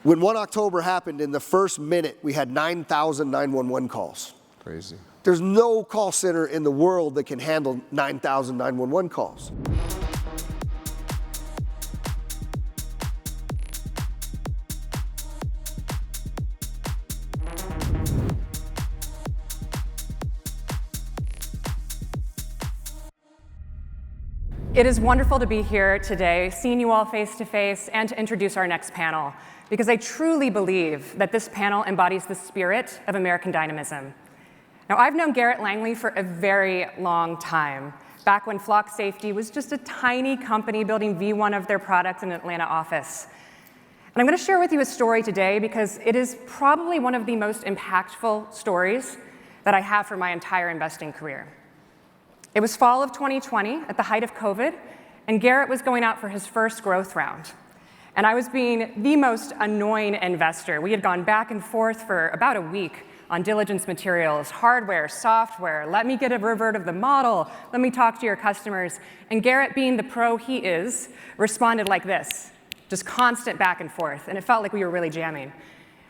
When 1 October happened, in the first minute, we had 9,000 911 calls. Crazy. There's no call center in the world that can handle 9,000 911 calls. It is wonderful to be here today, seeing you all face to face, and to introduce our next panel, because I truly believe that this panel embodies the spirit of American dynamism. Now, I've known Garrett Langley for a very long time, back when Flock Safety was just a tiny company building V1 of their product in an Atlanta office. And I'm going to share with you a story today because it is probably one of the most impactful stories that I have for my entire investing career. It was fall of 2020, at the height of COVID, and Garrett was going out for his first growth round. And I was being the most annoying investor. We had gone back and forth for about a week on diligence materials, hardware, software, let me get a revert of the model, let me talk to your customers. And Garrett, being the pro he is, responded like this, just constant back and forth, and it felt like we were really jamming.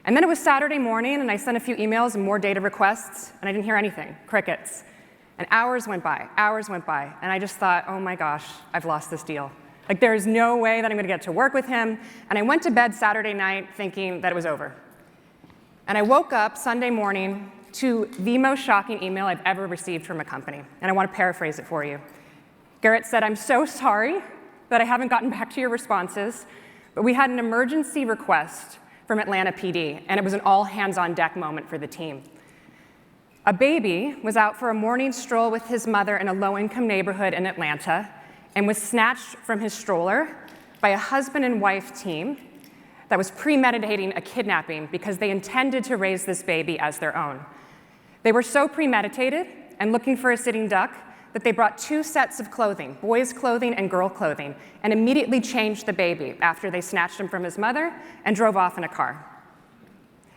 And then it was Saturday morning, and I sent a few emails and more data requests, and I didn't hear anything, crickets. And hours went by, and I just thought, oh my gosh, I've lost this deal. Like, there is no way that I'm gonna get to work with him. And I went to bed Saturday night thinking that it was over. And I woke up Sunday morning to the most shocking email I've ever received from a company. And I want to paraphrase it for you. Garrett said, "I'm so sorry that I haven't gotten back to your responses, but we had an emergency request from Atlanta PD, and it was an all hands on deck moment for the team. A baby was out for a morning stroll with his mother in a low-income neighborhood in Atlanta and was snatched from his stroller by a husband and wife team that was premeditating a kidnapping because they intended to raise this baby as their own. They were so premeditated and looking for a sitting duck that they brought 2 sets of clothing, boys' clothing and girl clothing, and immediately changed the baby after they snatched him from his mother and drove off in a car."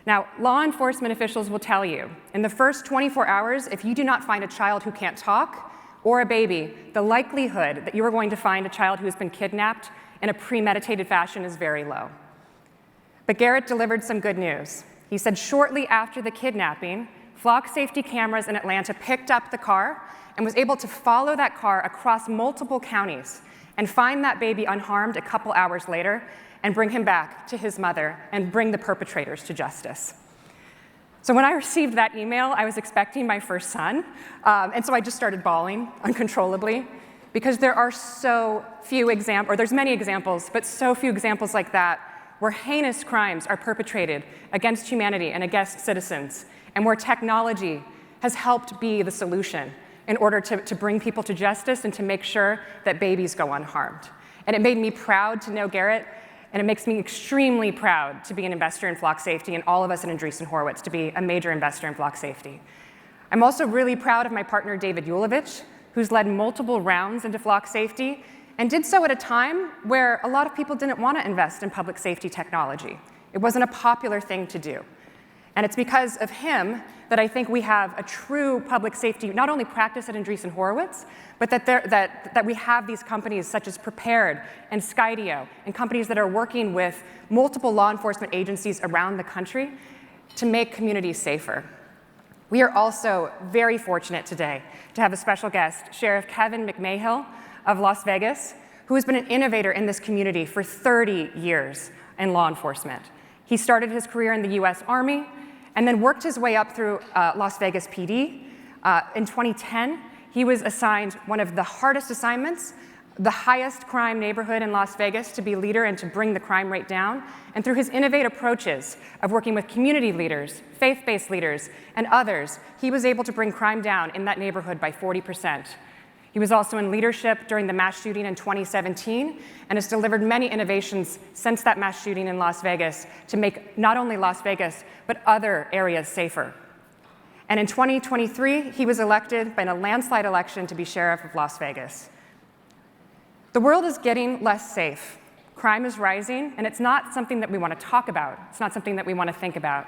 Now, law enforcement officials will tell you, in the first 24 hours, if you do not find a child who can't talk or a baby, the likelihood that you are going to find a child who has been kidnapped in a premeditated fashion is very low. But Garrett delivered some good news. He said shortly after the kidnapping, Flock Safety cameras in Atlanta picked up the car and was able to follow that car across multiple counties and find that baby unharmed a couple hours later and bring him back to his mother and bring the perpetrators to justice. So when I received that email, I was expecting my first son, and so I just started bawling uncontrollably, because there are so few examples, or there's many examples, but so few examples like that, where heinous crimes are perpetrated against humanity and against citizens, and where technology has helped be the solution in order to bring people to justice and to make sure that babies go unharmed. And it made me proud to know Garrett, and it makes me extremely proud to be an investor in Flock Safety, and all of us at Andreessen Horowitz to be a major investor in Flock Safety. I'm also really proud of my partner David Ulevitch, who's led multiple rounds into Flock Safety, and did so at a time where a lot of people didn't want to invest in public safety technology. It wasn't a popular thing to do. And it's because of him that I think we have a true public safety, not only practice at Andreessen Horowitz, but that we have these companies such as Prepared and Skydio, and companies that are working with multiple law enforcement agencies around the country to make communities safer. We are also very fortunate today to have a special guest, Sheriff Kevin McMahill of Las Vegas, who has been an innovator in this community for 30 years in law enforcement. He started his career in the US Army and then worked his way up through Las Vegas PD. In 2010, he was assigned one of the hardest assignments, the highest crime neighborhood in Las Vegas, to be leader and to bring the crime rate down. And through his innovative approaches of working with community leaders, faith-based leaders, and others, he was able to bring crime down in that neighborhood by 40%. He was also in leadership during the mass shooting in 2017 and has delivered many innovations since that mass shooting in Las Vegas to make not only Las Vegas, but other areas safer. And in 2023, he was elected by a landslide election to be sheriff of Las Vegas. The world is getting less safe. Crime is rising, and it's not something that we want to talk about. It's not something that we want to think about.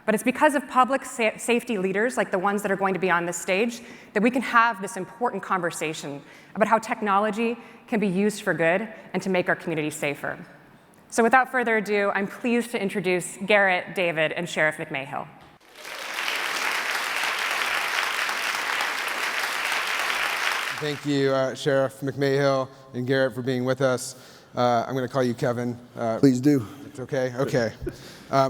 But it's because of public safety leaders like the ones that are going to be on this stage that we can have this important conversation about how technology can be used for good and to make our communities safer. So without further ado, I'm pleased to introduce Garrett, David, and Sheriff McMahill. Thank you, Sheriff McMahill and Garrett, for being with us. I'm going to call you Kevin. Please do. It's okay? Okay.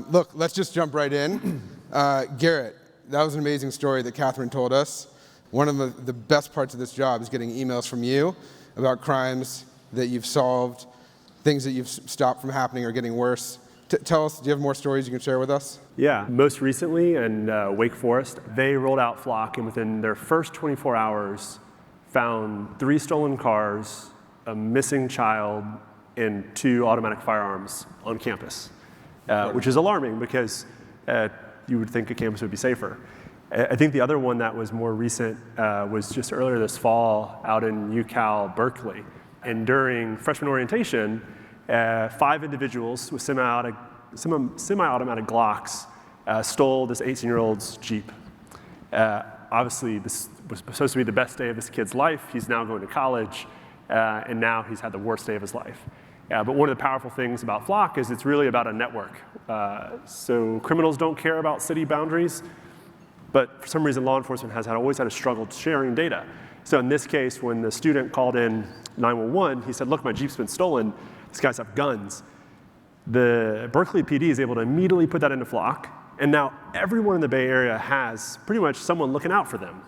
Look, let's just jump right in. Garrett, that was an amazing story that Catherine told us. One of the best parts of this job is getting emails from you about crimes that you've solved, things that you've stopped from happening or getting worse. Tell us, do you have more stories you can share with us? Yeah, most recently in Wake Forest, they rolled out Flock, and within their first 24 hours, found 3 stolen cars, a missing child, and 2 automatic firearms on campus, which is alarming because you would think a campus would be safer. I think the other one that was more recent was just earlier this fall out in UCal, Berkeley. And during freshman orientation, 5 individuals with semi-automatic Glocks stole this 18-year-old's Jeep. Obviously, this was supposed to be the best day of this kid's life. He's now going to college, and now he's had the worst day of his life. But one of the powerful things about Flock is it's really about a network. So criminals don't care about city boundaries, but for some reason law enforcement has always had a struggle sharing data. So in this case, when the student called in 911, he said, look, my Jeep's been stolen. These guys have guns. The Berkeley PD is able to immediately put that into Flock, and now everyone in the Bay Area has pretty much someone looking out for them.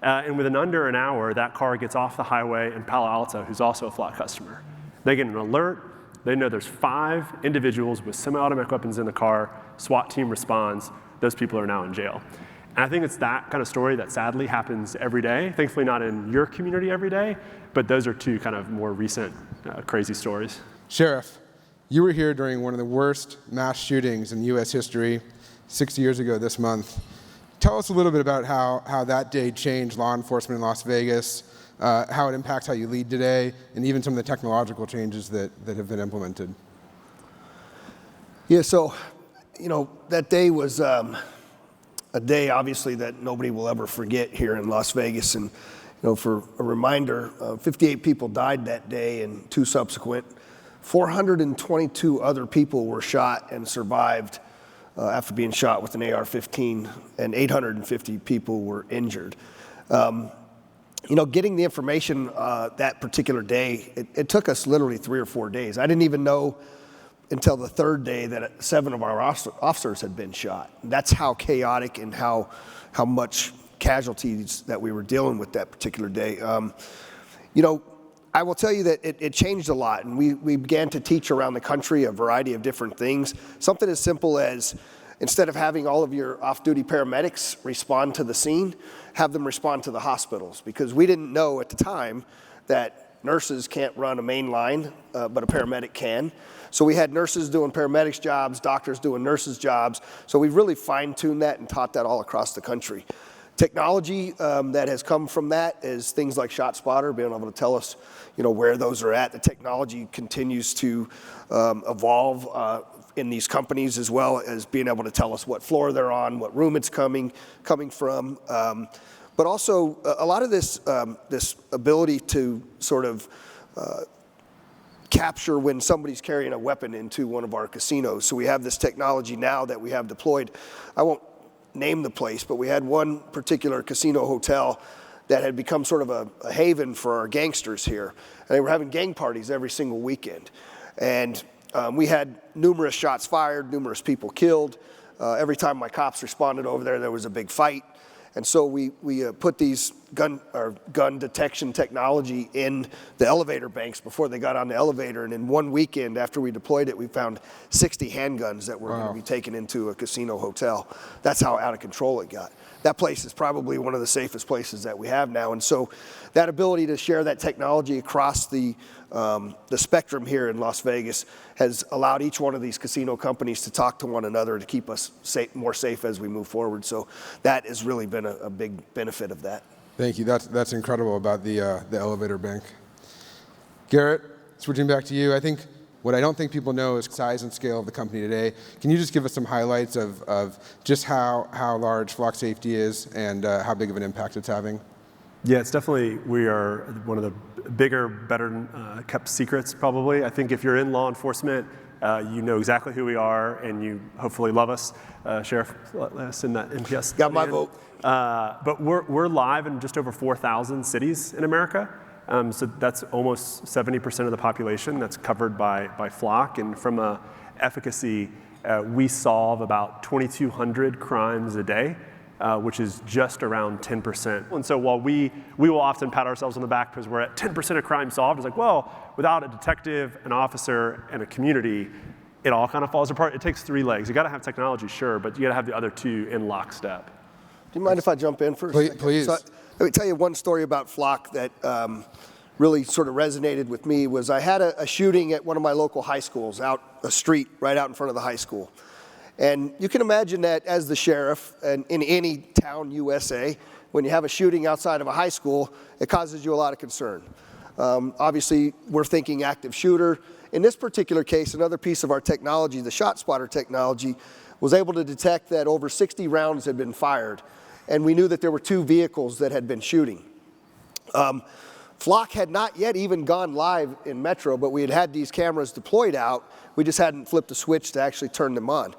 And within under an hour, that car gets off the highway in Palo Alto, who's also a Flock customer. They get an alert. They know there's 5 individuals with semi-automatic weapons in the car. SWAT team responds. Those people are now in jail. And I think it's that kind of story that sadly happens every day. Thankfully not in your community every day, but those are 2 kind of more recent crazy stories. Sheriff, you were here during one of the worst mass shootings in U.S. history 6 years ago this month. Tell us a little bit about how that day changed law enforcement in Las Vegas, how it impacts how you lead today, and even some of the technological changes that have been implemented. Yeah, so, that day was a day, obviously, that nobody will ever forget here in Las Vegas. And, for a reminder, 58 people died that day and 2 subsequent. 422 other people were shot and survived after being shot with an AR-15, and 850 people were injured. Getting the information that particular day, it took us literally 3 or 4 days. I didn't even know until the 3rd day that 7 of our officers had been shot. That's how chaotic and how much casualties that we were dealing with that particular day. I will tell you that it changed a lot, and we began to teach around the country a variety of different things. Something as simple as, instead of having all of your off-duty paramedics respond to the scene, have them respond to the hospitals, because we didn't know at the time that nurses can't run a main line, but a paramedic can. So we had nurses doing paramedics' jobs, doctors doing nurses' jobs. So we've really fine-tuned that and taught that all across the country. Technology that has come from that is things like ShotSpotter, being able to tell us, where those are at. The technology continues to evolve in these companies, as well as being able to tell us what floor they're on, what room it's coming from. But also a lot of this ability to sort of capture when somebody's carrying a weapon into one of our casinos. So we have this technology now that we have deployed. I won't name the place, but we had one particular casino hotel that had become sort of a haven for our gangsters here. And they were having gang parties every single weekend. And we had numerous shots fired, numerous people killed. Every time my cops responded over there was a big fight. And so we put these gun detection technology in the elevator banks before they got on the elevator. And in one weekend after we deployed it, we found 60 handguns that were going to be taken into a casino hotel. That's how out of control it got. That place is probably one of the safest places that we have now. And so that ability to share that technology across the spectrum here in Las Vegas has allowed each one of these casino companies to talk to one another to keep us more safe as we move forward. So that has really been a big benefit of that. Thank you. That's incredible about the elevator bank. Garrett, switching back to you, I think what I don't think people know is size and scale of the company today. Can you just give us some highlights of just how large Flock Safety is and how big of an impact it's having? Yeah, it's definitely, we are one of the bigger, better kept secrets probably. I think if you're in law enforcement, You know exactly who we are, and you hopefully love us. Sheriff, let us in that NPS. Got my vote. But we're live in just over 4,000 cities in America. So that's almost 70% of the population that's covered by Flock. And from a efficacy, we solve about 2,200 crimes a day, which is just around 10%. And so while we will often pat ourselves on the back because we're at 10% of crime solved, it's like, well, without a detective, an officer, and a community, it all kind of falls apart. It takes three legs. You got to have technology, sure, but you got to have the other two in lockstep. Do you mind if I jump in for a second? Please. So let me tell you one story about Flock that really sort of resonated with me. Was I had a shooting at one of my local high schools, out a street right out in front of the high school. And you can imagine that as the sheriff and in any town USA, when you have a shooting outside of a high school, it causes you a lot of concern. Obviously, we're thinking active shooter. In this particular case, another piece of our technology, the shot spotter technology, was able to detect that over 60 rounds had been fired. And we knew that there were 2 vehicles that had been shooting. Flock had not yet even gone live in Metro, but we had these cameras deployed out. We just hadn't flipped a switch to actually turn them on.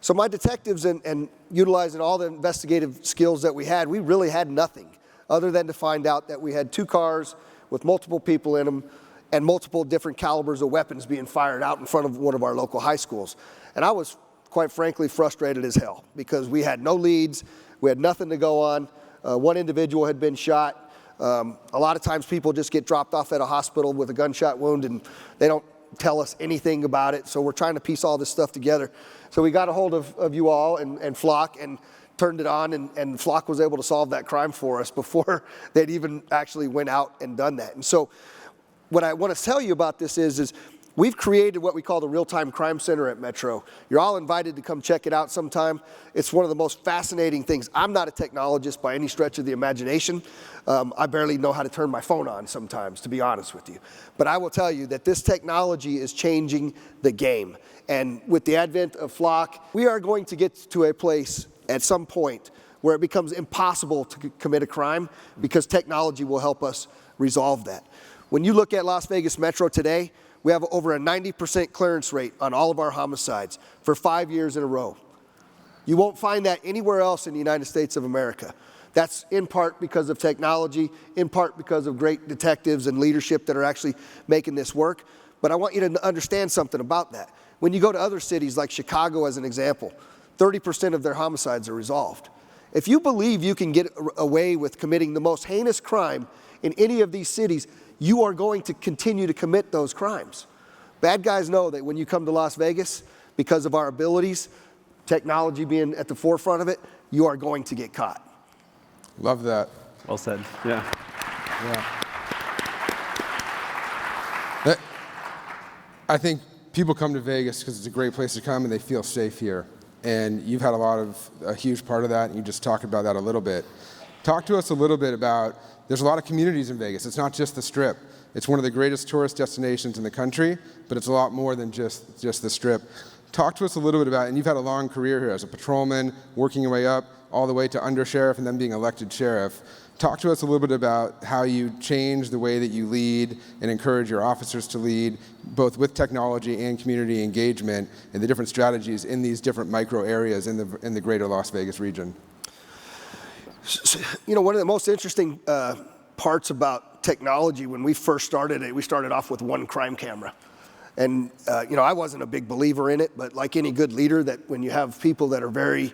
So my detectives and utilizing all the investigative skills that we had, we really had nothing other than to find out that we had 2 cars with multiple people in them and multiple different calibers of weapons being fired out in front of one of our local high schools. And I was, quite frankly, frustrated as hell because we had no leads, we had nothing to go on. One individual had been shot. A lot of times people just get dropped off at a hospital with a gunshot wound and they don't tell us anything about it. So we're trying to piece all this stuff together. So we got a hold of you all and Flock and turned it on, and Flock was able to solve that crime for us before they'd even actually went out and done that. And so what I want to tell you about this is we've created what we call the Real-Time Crime Center at Metro. You're all invited to come check it out sometime. It's one of the most fascinating things. I'm not a technologist by any stretch of the imagination. I barely know how to turn my phone on sometimes, to be honest with you. But I will tell you that this technology is changing the game. And with the advent of Flock, we are going to get to a place at some point where it becomes impossible to commit a crime because technology will help us resolve that. When you look at Las Vegas Metro today, we have over a 90% clearance rate on all of our homicides for 5 years in a row. You won't find that anywhere else in the United States of America. That's in part because of technology, in part because of great detectives and leadership that are actually making this work. But I want you to understand something about that. When you go to other cities like Chicago as an example, 30% of their homicides are resolved. If you believe you can get away with committing the most heinous crime in any of these cities, you are going to continue to commit those crimes. Bad guys know that when you come to Las Vegas, because of our abilities, technology being at the forefront of it, you are going to get caught. Love that. Well said. Yeah. I think people come to Vegas because it's a great place to come and they feel safe here. And you've had a huge part of that, and you just talked about that a little bit. Talk to us a little bit about, there's a lot of communities in Vegas. It's not just the Strip. It's one of the greatest tourist destinations in the country, but it's a lot more than just the Strip. Talk to us a little bit about, and you've had a long career here as a patrolman, working your way up, all the way to undersheriff and then being elected sheriff. Talk to us a little bit about how you change the way that you lead and encourage your officers to lead, both with technology and community engagement, and the different strategies in these different micro areas in the greater Las Vegas region. You know, one of the most interesting parts about technology, when we first started it, we started off with 1 crime camera. And, you know, I wasn't a big believer in it, but like any good leader, that when you have people that are very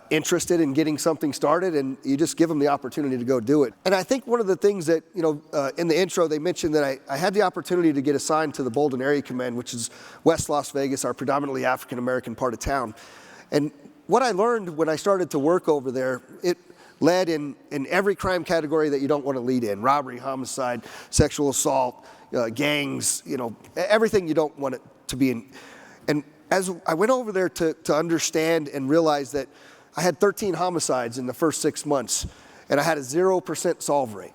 interested in getting something started, and you just give them the opportunity to go do it. And I think one of the things that, you know, in the intro, they mentioned that I had the opportunity to get assigned to the Bolden Area Command, which is West Las Vegas, our predominantly African-American part of town. And what I learned when I started to work over there, it led in every crime category that you don't want to lead in: robbery, homicide, sexual assault, gangs, you know, everything you don't want it to be in. And as I went over there to understand and realize that I had 13 homicides in the first 6 months, and I had a 0% solve rate.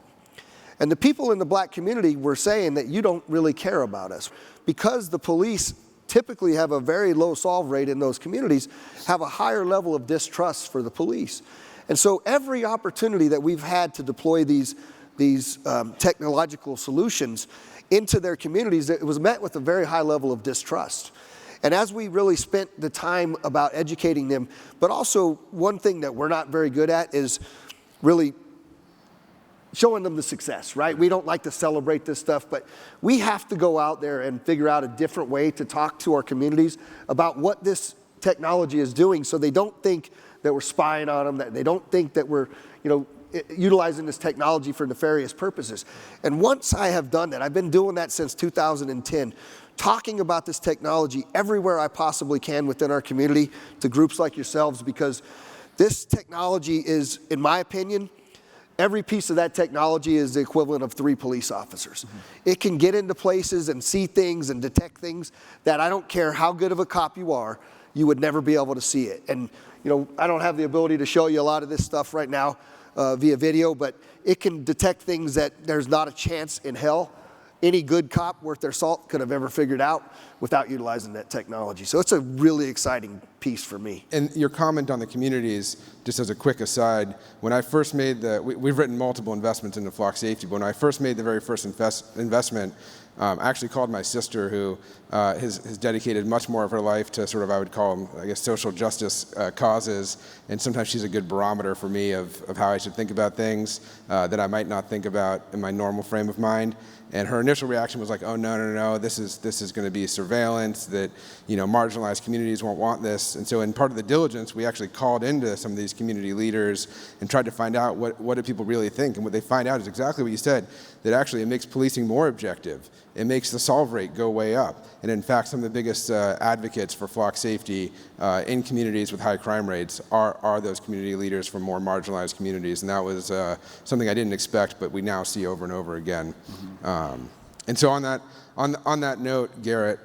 And the people in the black community were saying that you don't really care about us. Because the police typically have a very low solve rate in those communities, have a higher level of distrust for the police. And so every opportunity that we've had to deploy these these technological solutions into their communities, it was met with a very high level of distrust. And as we really spent the time about educating them, but also one thing that we're not very good at is really showing them the success, right? We don't like to celebrate this stuff, but we have to go out there and figure out a different way to talk to our communities about what this technology is doing, so they don't think that we're spying on them, that they don't think that we're, utilizing this technology for nefarious purposes. And once I have done that, I've been doing that since 2010, talking about this technology everywhere I possibly can within our community to groups like yourselves, because this technology is, in my opinion, every piece of that technology is the equivalent of 3 police officers. It can get into places and see things and detect things that I don't care how good of a cop you are, you would never be able to see it. And I don't have the ability to show you a lot of this stuff right now via video, but it can detect things that there's not a chance in hell any good cop worth their salt could have ever figured out without utilizing that technology. So it's a really exciting piece for me. And your comment on the communities, just as a quick aside, when I first made we've written multiple investments into flock safety, but when I first made the very first investment, I actually called my sister, who has dedicated much more of her life to sort of, I would call them, I guess, social justice causes, and sometimes she's a good barometer for me of how I should think about things that I might not think about in my normal frame of mind. And her initial reaction was like, oh, no, this is going to be surveillance, that marginalized communities won't want this. And so in part of the diligence, we actually called into some of these community leaders and tried to find out what do people really think. And what they find out is exactly what you said, that actually it makes policing more objective. It makes the solve rate go way up. And in fact, some of the biggest advocates for flock safety in communities with high crime rates are those community leaders from more marginalized communities. And that was something I didn't expect, but we now see over and over again. And so on that note, Garrett,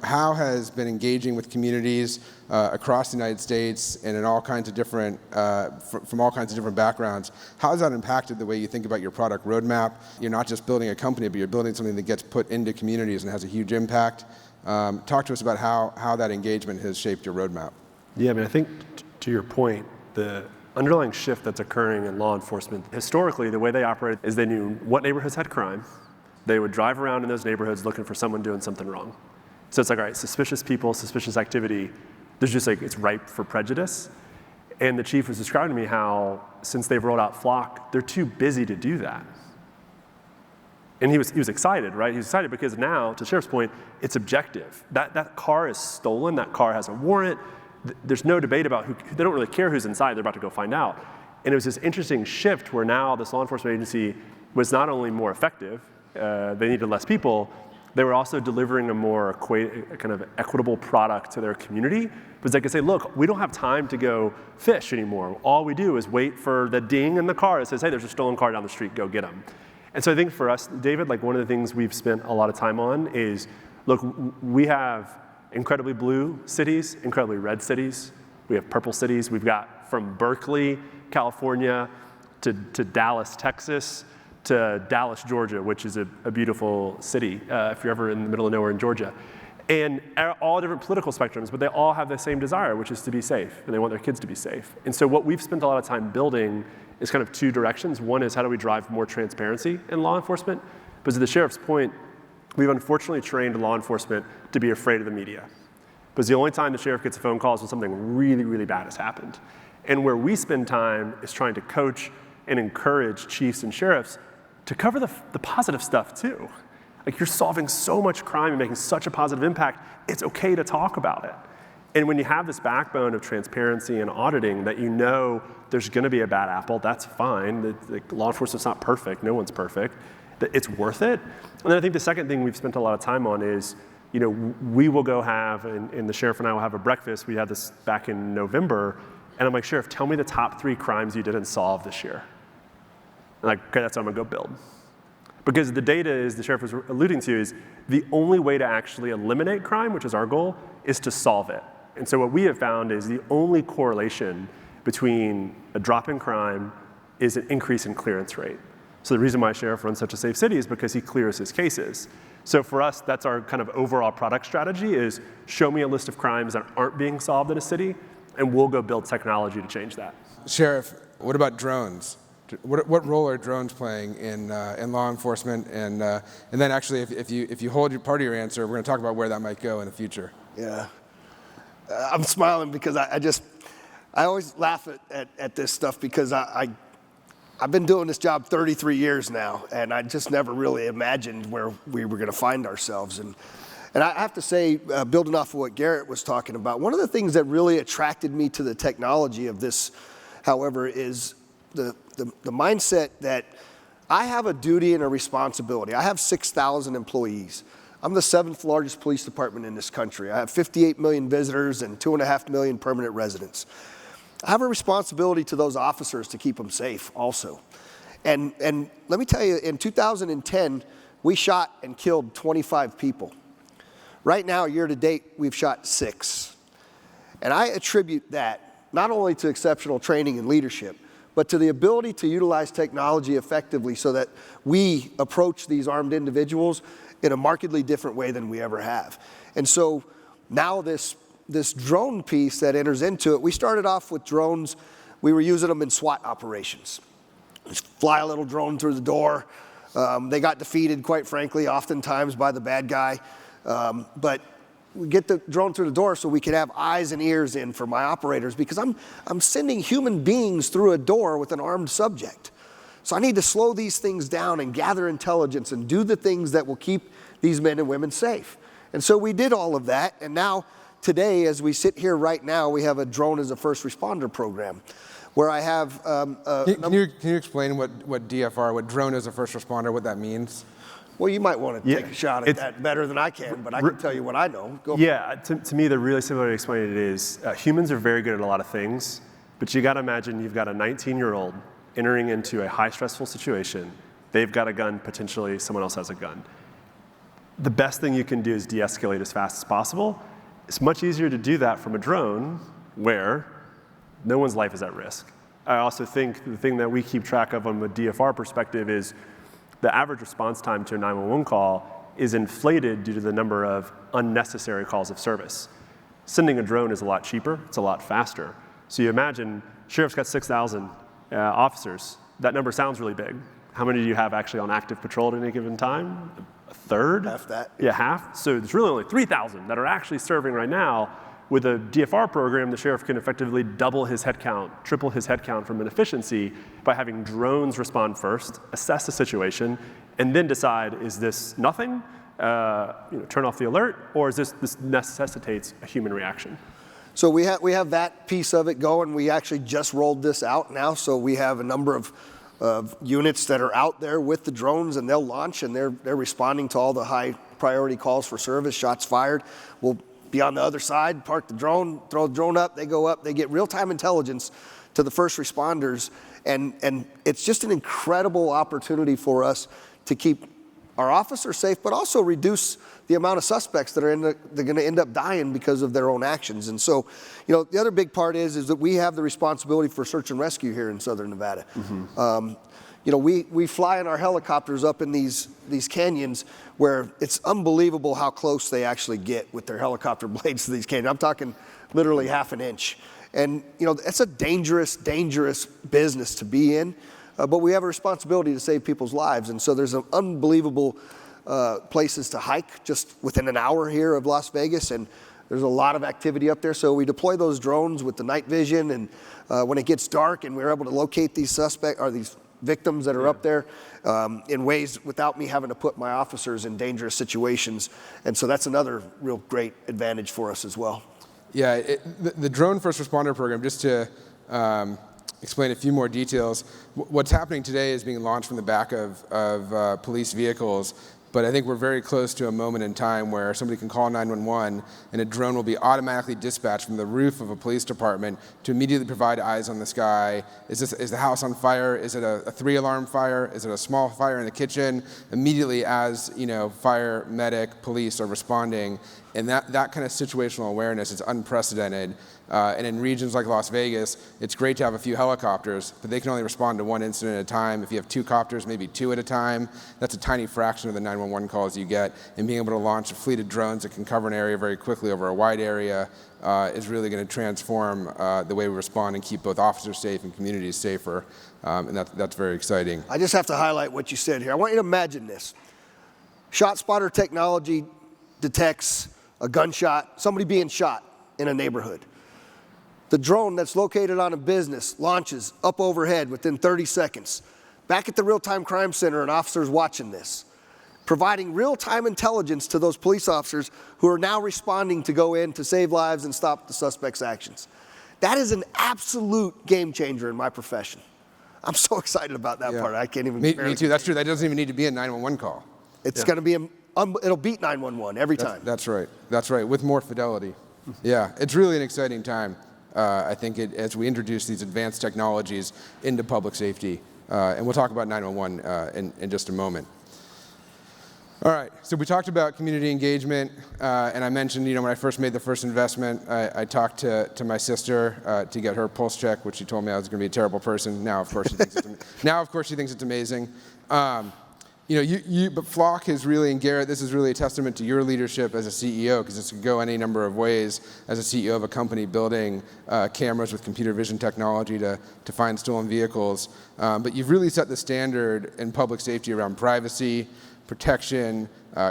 how has been engaging with communities across the United States and in all kinds of different, from all kinds of different backgrounds, how has that impacted the way you think about your product roadmap? You're not just building a company, but you're building something that gets put into communities and has a huge impact. Talk to us about how that engagement has shaped your roadmap. Yeah, I think to your point, the underlying shift that's occurring in law enforcement, historically, the way they operated is they knew what neighborhoods had crime. They would drive around in those neighborhoods looking for someone doing something wrong. So it's like, all right, suspicious people, suspicious activity, there's just it's ripe for prejudice. And the chief was describing to me how, since they've rolled out Flock, they're too busy to do that. And he was excited, right? He was excited because now, to Sheriff's point, it's objective. That car is stolen, that car has a warrant. There's no debate about they don't really care who's inside, they're about to go find out. And it was this interesting shift where now this law enforcement agency was not only more effective, they needed less people, they were also delivering a more kind of equitable product to their community. Because they could say, look, we don't have time to go fish anymore. All we do is wait for the ding in the car that says, hey, there's a stolen car down the street, go get them. And so I think for us, David, one of the things we've spent a lot of time on is, look, we have incredibly blue cities, incredibly red cities. We have purple cities. We've got from Berkeley, California, to Dallas, Texas, to Dallas, Georgia, which is a beautiful city if you're ever in the middle of nowhere in Georgia. And all different political spectrums, but they all have the same desire, which is to be safe, and they want their kids to be safe. And so what we've spent a lot of time building is kind of 2 directions. One is how do we drive more transparency in law enforcement? But to the sheriff's point, we've unfortunately trained law enforcement to be afraid of the media. Because the only time the sheriff gets a phone call is when something really, really bad has happened. And where we spend time is trying to coach and encourage chiefs and sheriffs to cover the positive stuff too. You're solving so much crime and making such a positive impact, it's okay to talk about it. And when you have this backbone of transparency and auditing that there's gonna be a bad apple, that's fine. Law enforcement's not perfect, no one's perfect. It's worth it. And then I think the second thing we've spent a lot of time on is, we will go have, and the sheriff and I will have a breakfast. We had this back in November, and I'm like, Sheriff, tell me the top 3 crimes you didn't solve this year. And okay, that's what I'm gonna go build. Because the data, as the sheriff was alluding to, is the only way to actually eliminate crime, which is our goal, is to solve it. And so what we have found is the only correlation between a drop in crime is an increase in clearance rate. So the reason why sheriff runs such a safe city is because he clears his cases. So for us, that's our kind of overall product strategy is show me a list of crimes that aren't being solved in a city, and we'll go build technology to change that. Sheriff, what about drones? What role are drones playing in law enforcement? And then actually, if you hold your part of your answer, we're going to talk about where that might go in the future. Yeah. I'm smiling because I always laugh at this stuff because I've been doing this job 33 years now, and I just never really imagined where we were going to find ourselves. And I have to say, building off of what Garrett was talking about, one of the things that really attracted me to the technology of this, however, is the mindset that I have a duty and a responsibility. I have 6,000 employees. I'm the 7th largest police department in this country. I have 58 million visitors and 2.5 million permanent residents. I have a responsibility to those officers to keep them safe also. And let me tell you, in 2010, we shot and killed 25 people. Right now, year to date, we've shot 6. And I attribute that not only to exceptional training and leadership, but to the ability to utilize technology effectively so that we approach these armed individuals in a markedly different way than we ever have. And so now this drone piece that enters into it, we started off with drones. We were using them in SWAT operations. Just fly a little drone through the door. They got defeated, quite frankly, oftentimes by the bad guy. But we get the drone through the door so we could have eyes and ears in for my operators, because I'm sending human beings through a door with an armed subject. So I need to slow these things down and gather intelligence and do the things that will keep these men and women safe. And so we did all of that, and now today, as we sit here right now, we have a drone as a first responder program where I have Can you explain what DFR, what drone as a first responder, what that means? Well, you might want to take a shot at that better than I can, but I can tell you what I know. Go to me, the really simple way to explain it is humans are very good at a lot of things, but you got to imagine you've got a 19-year-old entering into a high stressful situation. They've got a gun, potentially someone else has a gun. The best thing you can do is de-escalate as fast as possible. It's much easier to do that from a drone where no one's life is at risk. I also think the thing that we keep track of on the DFR perspective is the average response time to a 911 call is inflated due to the number of unnecessary calls of service. Sending a drone is a lot cheaper, it's a lot faster. So you imagine, sheriff's got 6,000 officers. That number sounds really big. How many do you have actually on active patrol at any given time? A third? Half that. Yeah, half. So there's really only 3,000 that are actually serving right now. With a DFR program, the sheriff can effectively double his headcount, triple his headcount from an efficiency by having drones respond first, assess the situation, and then decide, is this nothing, turn off the alert, or is this necessitates a human reaction? So we have that piece of it going. We actually just rolled this out now, so we have a number of units that are out there with the drones, and they'll launch, and they're responding to all the high priority calls for service, shots fired. We'll be on the other side, park the drone, throw the drone up, they go up, they get real-time intelligence to the first responders, and it's just an incredible opportunity for us to keep our officers safe, but also reduce the amount of suspects that are they're going to end up dying because of their own actions. And so, the other big part is that we have the responsibility for search and rescue here in Southern Nevada. Mm-hmm. We fly in our helicopters up in these canyons where it's unbelievable how close they actually get with their helicopter blades to these canyons. I'm talking literally half an inch. And, it's a dangerous, dangerous business to be in, but we have a responsibility to save people's lives. And so there's an unbelievable places to hike just within an hour here of Las Vegas, and there's a lot of activity up there. So we deploy those drones with the night vision, and when it gets dark and we're able to locate these these victims that are up there in ways without me having to put my officers in dangerous situations. And so that's another real great advantage for us as well. Yeah, the drone first responder program, just to explain a few more details, what's happening today is being launched from the back of police vehicles. But I think we're very close to a moment in time where somebody can call 911 and a drone will be automatically dispatched from the roof of a police department to immediately provide eyes on the sky. Is the house on fire? Is it a 3-alarm fire? Is it a small fire in the kitchen? Immediately as fire, medic, police are responding, And that kind of situational awareness is unprecedented. And in regions like Las Vegas, it's great to have a few helicopters, but they can only respond to one incident at a time. If you have 2 copters, maybe 2 at a time, that's a tiny fraction of the 911 calls you get. And being able to launch a fleet of drones that can cover an area very quickly over a wide area is really going to transform the way we respond and keep both officers safe and communities safer. And that's very exciting. I just have to highlight what you said here. I want you to imagine this. Shot spotter technology detects a gunshot, somebody being shot in a neighborhood. The drone that's located on a business launches up overhead within 30 seconds. Back at the real-time crime center, an officer's watching this, providing real-time intelligence to those police officers who are now responding to go in to save lives and stop the suspect's actions. That is an absolute game changer in my profession. I'm so excited about that part. I can't even. Me too. That's true. That doesn't even need to be a 911 call. It's going to be it'll beat 911 every time. That's right. That's right. With more fidelity. Yeah, it's really an exciting time. I think as we introduce these advanced technologies into public safety, and we'll talk about 911 in just a moment. All right, so we talked about community engagement, and I mentioned, when I first made the first investment, I talked to my sister to get her pulse check, which she told me I was going to be a terrible person. Now, of course, she thinks it's amazing. But Flock is really, and Garrett, this is really a testament to your leadership as a CEO, because this could go any number of ways as a CEO of a company building cameras with computer vision technology to find stolen vehicles. But you've really set the standard in public safety around privacy, protection,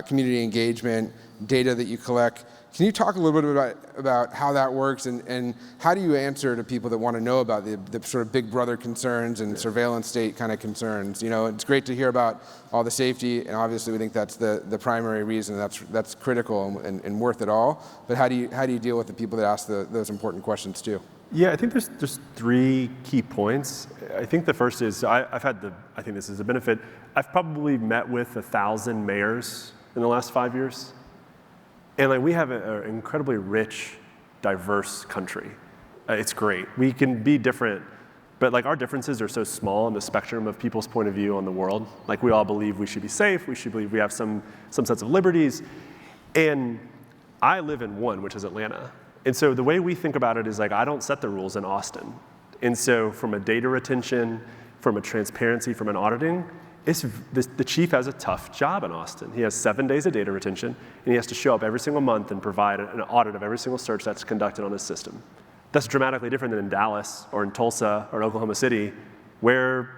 community engagement, data that you collect. Can you talk a little bit about how that works, and how do you answer to people that want to know about the sort of big brother concerns and surveillance state kind of concerns? It's great to hear about all the safety, and obviously we think that's the primary reason that's critical and worth it all. But how do you deal with the people that ask those important questions too? Yeah, I think there's 3 key points. I think the first is I think this is a benefit. I've probably met with 1,000 mayors in the last 5 years. And we have an incredibly rich, diverse country. It's great. We can be different, but our differences are so small in the spectrum of people's point of view on the world. We all believe we should be safe. We should believe we have some sense of liberties. And I live in one, which is Atlanta. And so the way we think about it is I don't set the rules in Austin. And so from a data retention, from a transparency, from an auditing, the chief has a tough job in Austin. He has 7 days of data retention, and he has to show up every single month and provide an audit of every single search that's conducted on his system. That's dramatically different than in Dallas or in Tulsa or Oklahoma City, where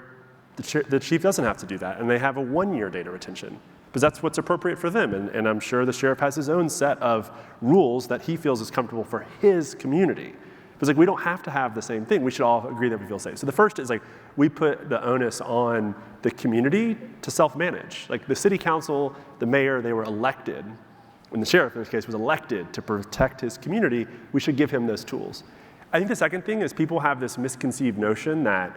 the chief doesn't have to do that, and they have a 1-year data retention, because that's what's appropriate for them. And I'm sure the sheriff has his own set of rules that he feels is comfortable for his community. Because we don't have to have the same thing. We should all agree that we feel safe. So the first is we put the onus on the community to self-manage. The city council, the mayor, they were elected, and the sheriff in this case was elected to protect his community. We should give him those tools. I think the second thing is people have this misconceived notion that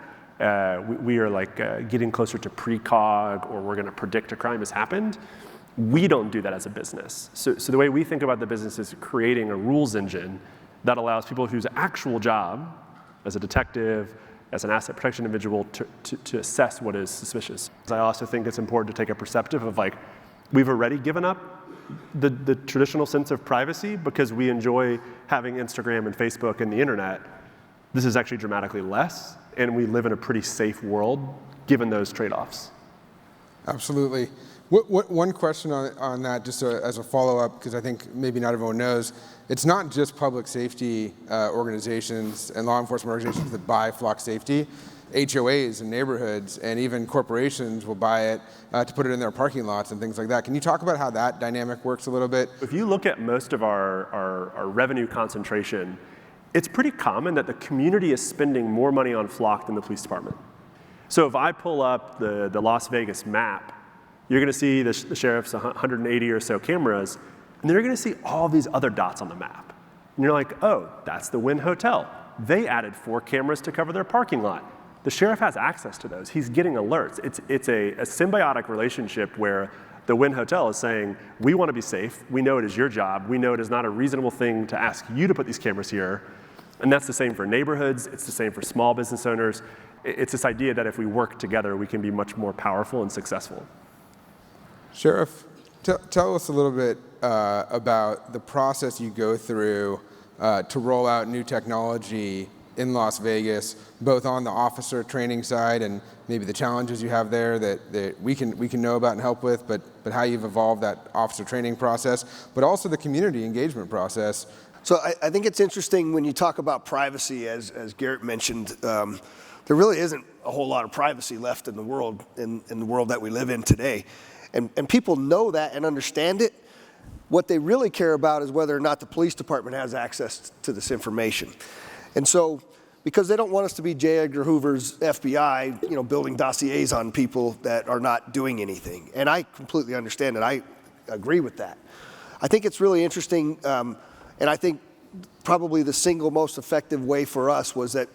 we are getting closer to precog, or we're going to predict a crime has happened. We don't do that as a business. So the way we think about the business is creating a rules engine that allows people whose actual job as a detective, as an asset protection individual, to assess what is suspicious. I also think it's important to take a perspective of we've already given up the traditional sense of privacy because we enjoy having Instagram and Facebook and the internet. This is actually dramatically less, and we live in a pretty safe world given those trade-offs. Absolutely. One question on that, just as a follow-up, because I think maybe not everyone knows, it's not just public safety organizations and law enforcement organizations that buy Flock Safety. HOAs and neighborhoods and even corporations will buy it to put it in their parking lots and things like that. Can you talk about how that dynamic works a little bit? If you look at most of our revenue concentration, it's pretty common that the community is spending more money on Flock than the police department. So if I pull up the Las Vegas map, you're going to see the sheriff's 180 or so cameras, and then you're going to see all these other dots on the map. And you're like, oh, that's the Wynn Hotel. They added 4 cameras to cover their parking lot. The sheriff has access to those. He's getting alerts. It's a symbiotic relationship where the Wynn Hotel is saying, we want to be safe. We know it is your job. We know it is not a reasonable thing to ask you to put these cameras here. And that's the same for neighborhoods. It's the same for small business owners. It's this idea that if we work together, we can be much more powerful and successful. Sheriff, tell us a little bit about the process you go through to roll out new technology in Las Vegas, both on the officer training side and maybe the challenges you have there that we can know about and help with, but how you've evolved that officer training process, but also the community engagement process. So I think it's interesting when you talk about privacy, as Garrett mentioned, there really isn't a whole lot of privacy left in the world, in the world that we live in today. And people know that and understand it. What they really care about is whether or not the police department has access to this information. And so, because they don't want us to be J. Edgar Hoover's FBI, building dossiers on people that are not doing anything. And I completely understand it. I agree with that. I think it's really interesting, and I think probably the single most effective way for us was that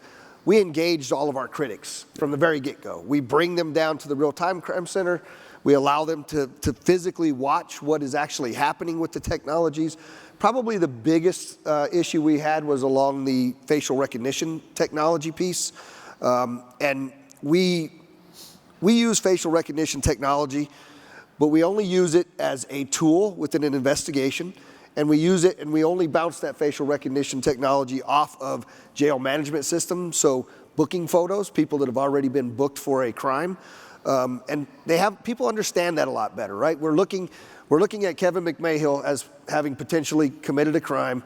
we engaged all of our critics from the very get-go. We bring them down to the real-time crime center. We allow them to physically watch what is actually happening with the technologies. Probably the biggest issue we had was along the facial recognition technology piece. And we use facial recognition technology, but we only use it as a tool within an investigation. And we use it and we only bounce that facial recognition technology off of jail management systems. So booking photos, people that have already been booked for a crime. And people understand that a lot better, right? We're looking at Kevin McMahill as having potentially committed a crime.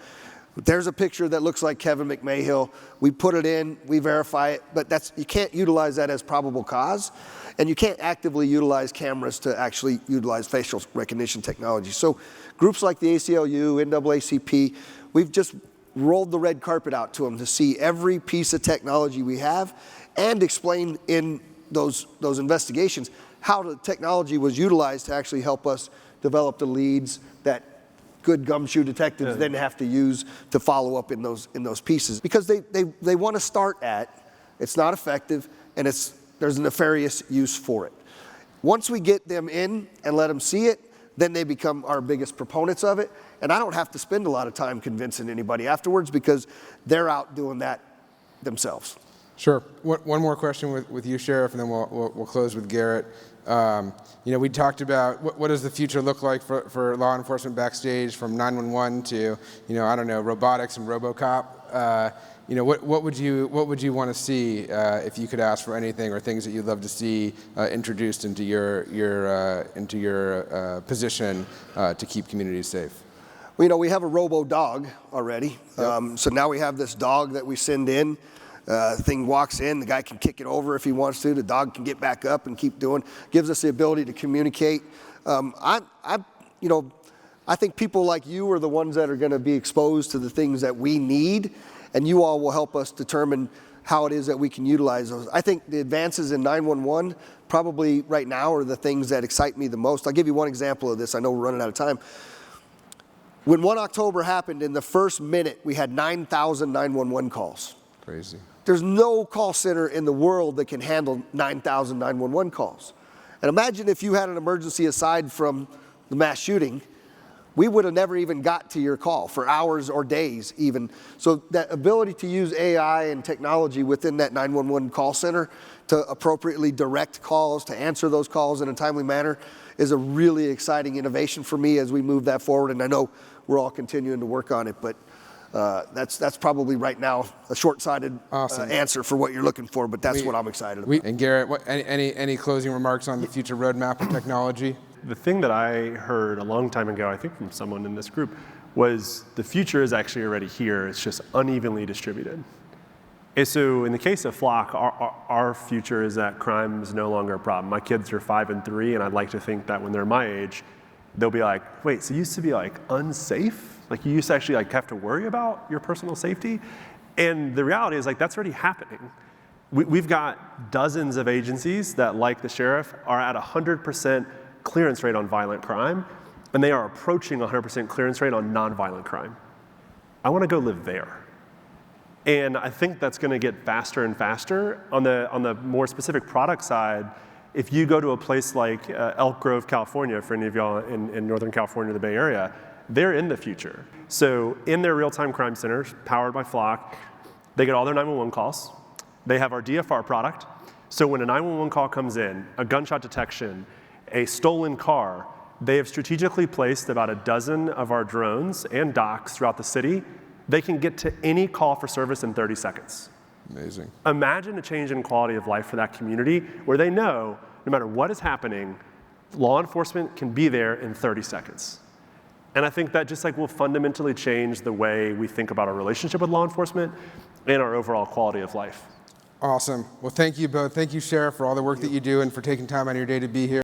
There's a picture that looks like Kevin McMahill. We put it in, we verify it, but you can't utilize that as probable cause, and you can't actively utilize cameras to actually utilize facial recognition technology. So groups like the ACLU, NAACP, we've just rolled the red carpet out to them to see every piece of technology we have and explain in those investigations how the technology was utilized to actually help us develop the leads that good gumshoe detectives then have to use to follow up in those pieces, because they want to start at it's not effective and there's a nefarious use for it. Once we get them in and let them see it, then they become our biggest proponents of it, and I don't have to spend a lot of time convincing anybody afterwards because they're out doing that themselves. Sure. One more question with you, Sheriff, and then we'll close with Garrett. We talked about what does the future look like for law enforcement backstage, from 911 to robotics and RoboCop. What would you want to see if you could ask for anything, or things that you'd love to see introduced into your position to keep communities safe? Well, we have a robo dog already. Yep. So now we have this dog that we send in. Thing walks in, the guy can kick it over if he wants to. The dog can get back up and keep doing. Gives us the ability to communicate. I think people like you are the ones that are going to be exposed to the things that we need, and you all will help us determine how it is that we can utilize those. I think the advances in 911 probably right now are the things that excite me the most. I'll give you one example of this. I know we're running out of time. When 1 October happened, in the first minute, we had 9,000 911 calls. Crazy. There's no call center in the world that can handle 9,000 911 calls. And imagine if you had an emergency aside from the mass shooting, we would have never even got to your call for hours or days even. So that ability to use AI and technology within that 911 call center to appropriately direct calls, to answer those calls in a timely manner, is a really exciting innovation for me as we move that forward. And I know we're all continuing to work on it, but that's probably right now a short-sighted answer for what you're looking for, but that's what I'm excited about. And Garrett, any closing remarks on the future roadmap of technology? The thing that I heard a long time ago, I think from someone in this group, was the future is actually already here. It's just unevenly distributed. And so in the case of Flock, our future is that crime is no longer a problem. My kids are 5 and 3, and I'd like to think that when they're my age, they'll be like, wait, so you used to be unsafe? Like you used to actually have to worry about your personal safety? And the reality is that's already happening. We've got dozens of agencies that, like the sheriff, are at 100% clearance rate on violent crime, and they are approaching 100% clearance rate on nonviolent crime. I want to go live there. And I think that's going to get faster and faster. On the more specific product side, if you go to a place like Elk Grove, California, for any of y'all in Northern California, the Bay Area, they're in the future. So in their real-time crime centers, powered by Flock, they get all their 911 calls. They have our DFR product. So when a 911 call comes in, a gunshot detection, a stolen car, They have strategically placed about a dozen of our drones and docks throughout the city. They can get to any call for service in 30 seconds. Amazing. Imagine a change in quality of life for that community where they know no matter what is happening, law enforcement can be there in 30 seconds. And I think that just like will fundamentally change the way we think about our relationship with law enforcement and our overall quality of life. Awesome. Well, thank you both. Thank you, Sheriff, for all the work that you do and for taking time out of your day to be here.